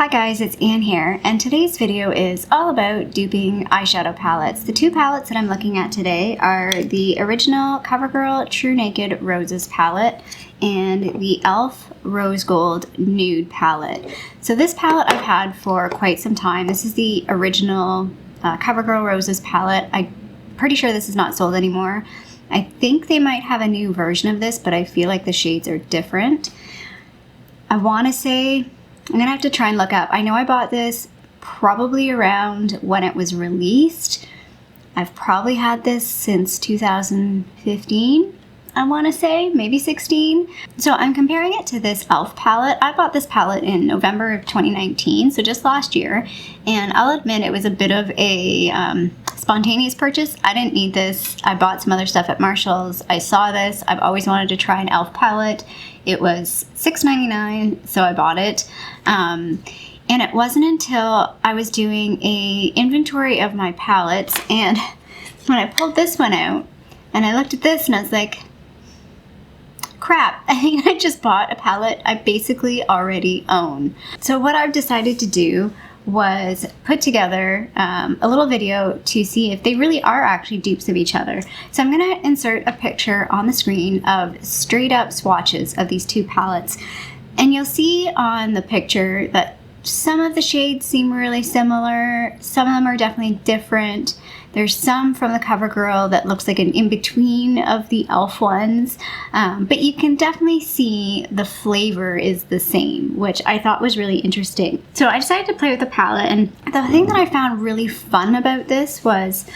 Hi guys, it's Anne here, and today's video is all about duping eyeshadow palettes. The two palettes that I'm looking at today are the original Covergirl True Naked Roses palette and the e.l.f. Rose Gold Nude palette. So this palette I've had for quite some time. This is the original Covergirl Roses palette. I'm pretty sure this is not sold anymore. I think they might have a new version of this, but I feel like the shades are different. I want to say, I'm gonna have to try and look up. I know I bought this probably around when it was released. I've probably had this since 2015, I wanna say, maybe 16. So I'm comparing it to this e.l.f. palette. I bought this palette in November of 2019, so just last year. And I'll admit it was a bit of a spontaneous purchase. I didn't need this. I bought some other stuff at Marshall's. I saw this. I've always wanted to try an e.l.f. palette. It was $6.99, so I bought it. And it wasn't until I was doing a inventory of my palettes, and when I pulled this one out and I looked at this and I was like, crap, I think I just bought a palette I basically already own. So what I've decided to do was put together a little video to see if they really are actually dupes of each other. So I'm going to insert a picture on the screen of straight up swatches of these two palettes, and you'll see on the picture that some of the shades seem really similar, some of them are definitely different. There's some from the Covergirl that looks like an in-between of the e.l.f. ones, but you can definitely see the flavor is the same, which I thought was really interesting. So I decided to play with the palette, and the thing that I found really fun about this was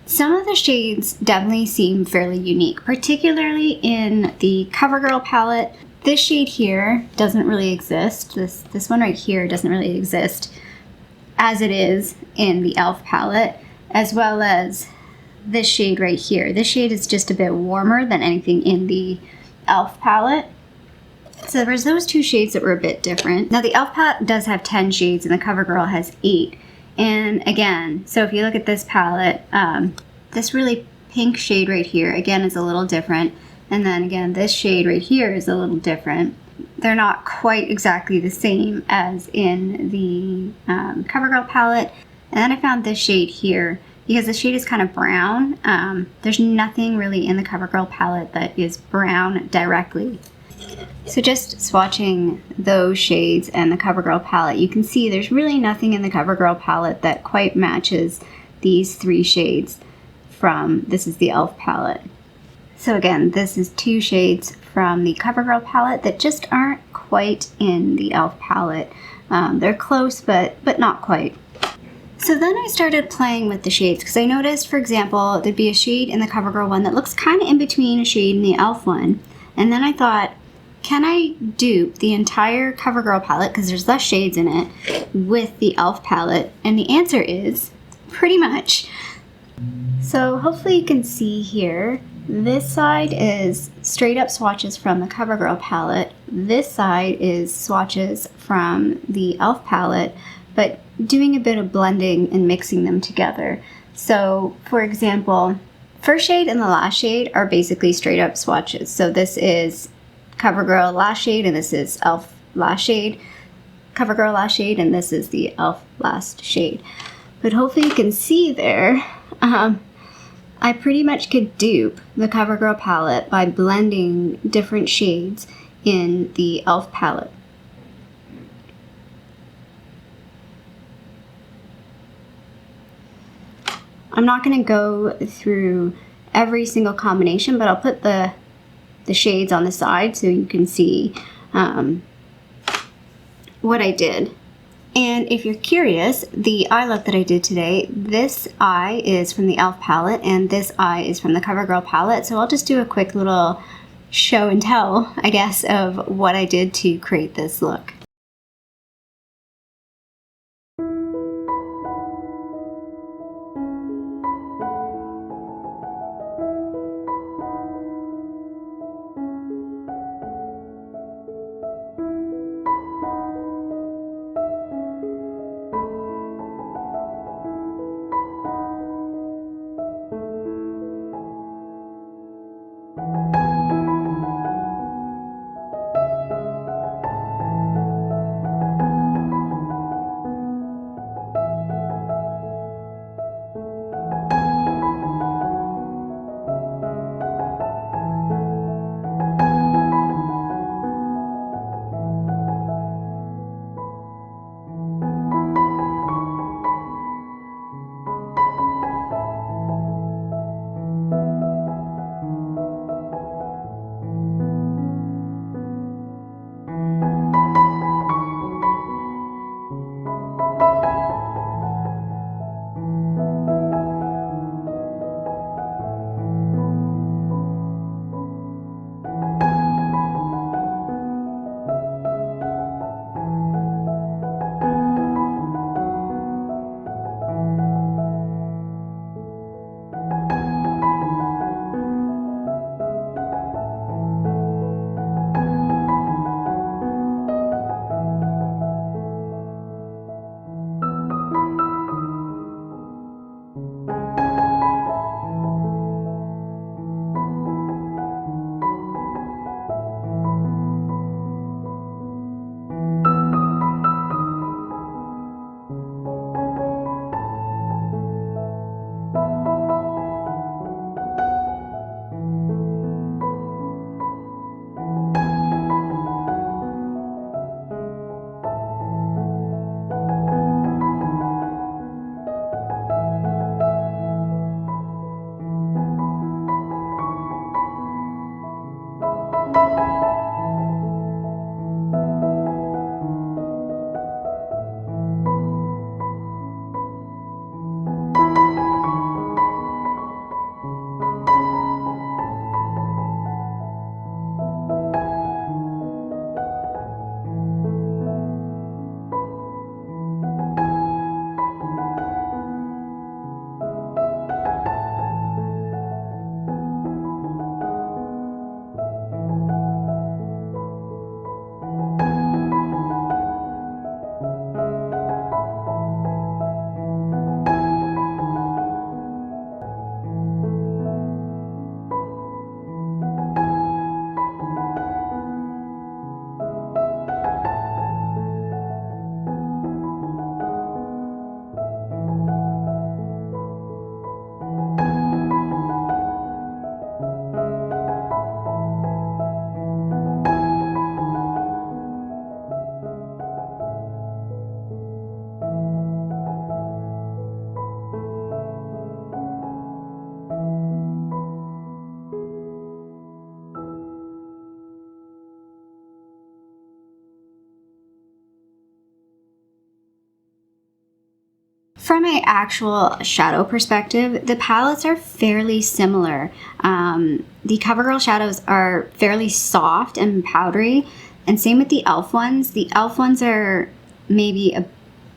some of the shades definitely seem fairly unique, particularly in the Covergirl palette. This shade here doesn't really exist. This one right here doesn't really exist as it is in the e.l.f. palette, as well as this shade right here. This shade is just a bit warmer than anything in the e.l.f. palette. So there's those two shades that were a bit different. Now the e.l.f. palette does have 10 shades and the Covergirl has 8. And again, so if you look at this palette, this really pink shade right here, again, is a little different. And then again, this shade right here is a little different. They're not quite exactly the same as in the Covergirl palette. And then I found this shade here, because the shade is kind of brown. There's nothing really in the Covergirl palette that is brown directly. So just swatching those shades and the Covergirl palette, you can see there's really nothing in the Covergirl palette that quite matches these 3 shades from, this is the e.l.f. palette. So again, this is 2 shades from the Covergirl palette that just aren't quite in the e.l.f. palette. They're close, but not quite. So then I started playing with the shades, because I noticed, for example, there'd be a shade in the Covergirl one that looks kind of in between a shade in the e.l.f. one. And then I thought, can I dupe the entire Covergirl palette, because there's less shades in it, with the e.l.f. palette? And the answer is pretty much. So hopefully you can see here, this side is straight up swatches from the Covergirl palette. This side is swatches from the e.l.f. palette, but doing a bit of blending and mixing them together. So for example, first shade and the last shade are basically straight up swatches. So this is Covergirl last shade, and this is e.l.f. last shade, Covergirl last shade, and this is the e.l.f. last shade. But hopefully you can see there, I pretty much could dupe the Covergirl palette by blending different shades in the e.l.f. palette. I'm not going to go through every single combination, but I'll put the shades on the side so you can see what I did. And if you're curious, the eye look that I did today, this eye is from the e.l.f. palette and this eye is from the Covergirl palette. So I'll just do a quick little show and tell, I guess, of what I did to create this look. From an actual shadow perspective, the palettes are fairly similar. The CoverGirl shadows are fairly soft and powdery, and same with the e.l.f. ones. The e.l.f. ones are maybe a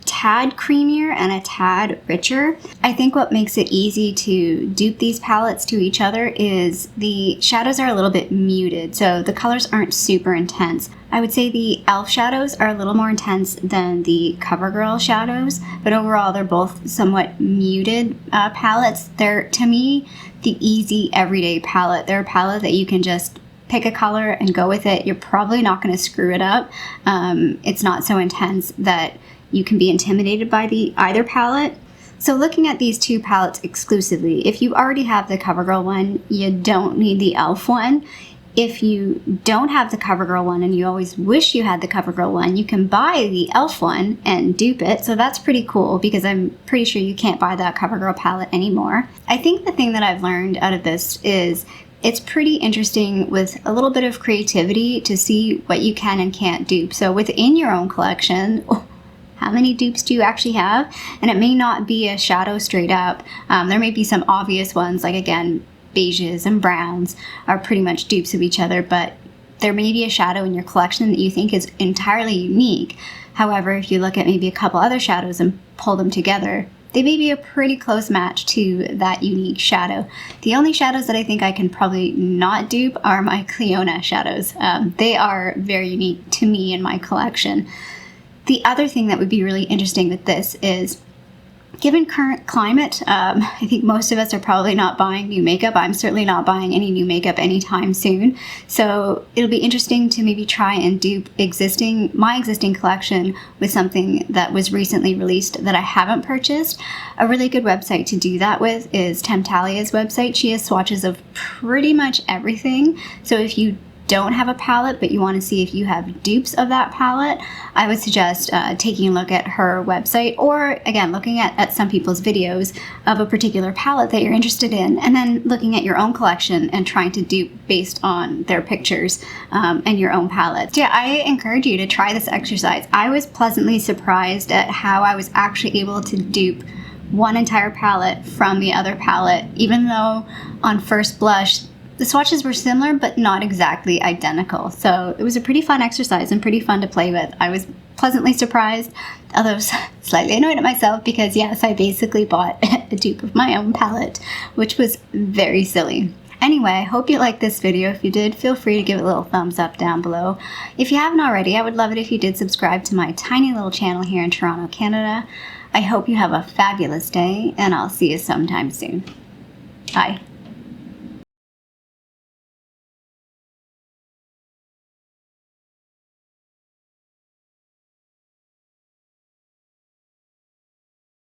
tad creamier and a tad richer. I think what makes it easy to dupe these palettes to each other is the shadows are a little bit muted, so the colors aren't super intense. I would say the e.l.f. shadows are a little more intense than the CoverGirl shadows, but overall they're both somewhat muted palettes. They're, to me, the easy everyday palette. They're a palette that you can just pick a color and go with it. You're probably not going to screw it up. It's not so intense that you can be intimidated by either palette. So looking at these two palettes exclusively, if you already have the CoverGirl one, you don't need the e.l.f. one. If you don't have the CoverGirl one and you always wish you had the CoverGirl one, you can buy the e.l.f. one and dupe it. So that's pretty cool because I'm pretty sure you can't buy that CoverGirl palette anymore. I think the thing that I've learned out of this is it's pretty interesting with a little bit of creativity to see what you can and can't dupe. So within your own collection, how many dupes do you actually have? And it may not be a shadow straight up. There may be some obvious ones, like again, beiges and browns are pretty much dupes of each other, but there may be a shadow in your collection that you think is entirely unique. However, if you look at maybe a couple other shadows and pull them together, they may be a pretty close match to that unique shadow. The only shadows that I think I can probably not dupe are my Cliona shadows. They are very unique to me in my collection. The other thing that would be really interesting with this is, given current climate, I think most of us are probably not buying new makeup. I'm certainly not buying any new makeup anytime soon. So it'll be interesting to maybe try and dupe my existing collection with something that was recently released that I haven't purchased. A really good website to do that with is Temptalia's website. She has swatches of pretty much everything. So if you don't have a palette but you want to see if you have dupes of that palette, I would suggest taking a look at her website, or again looking at some people's videos of a particular palette that you're interested in, and then looking at your own collection and trying to dupe based on their pictures and your own palette. So yeah, I encourage you to try this exercise. I was pleasantly surprised at how I was actually able to dupe one entire palette from the other palette, even though on first blush the swatches were similar, but not exactly identical. So it was a pretty fun exercise and pretty fun to play with. I was pleasantly surprised, although slightly annoyed at myself because yes, I basically bought a dupe of my own palette, which was very silly. Anyway, I hope you liked this video. If you did, feel free to give it a little thumbs up down below. If you haven't already, I would love it if you did subscribe to my tiny little channel here in Toronto, Canada. I hope you have a fabulous day, and I'll see you sometime soon. Bye.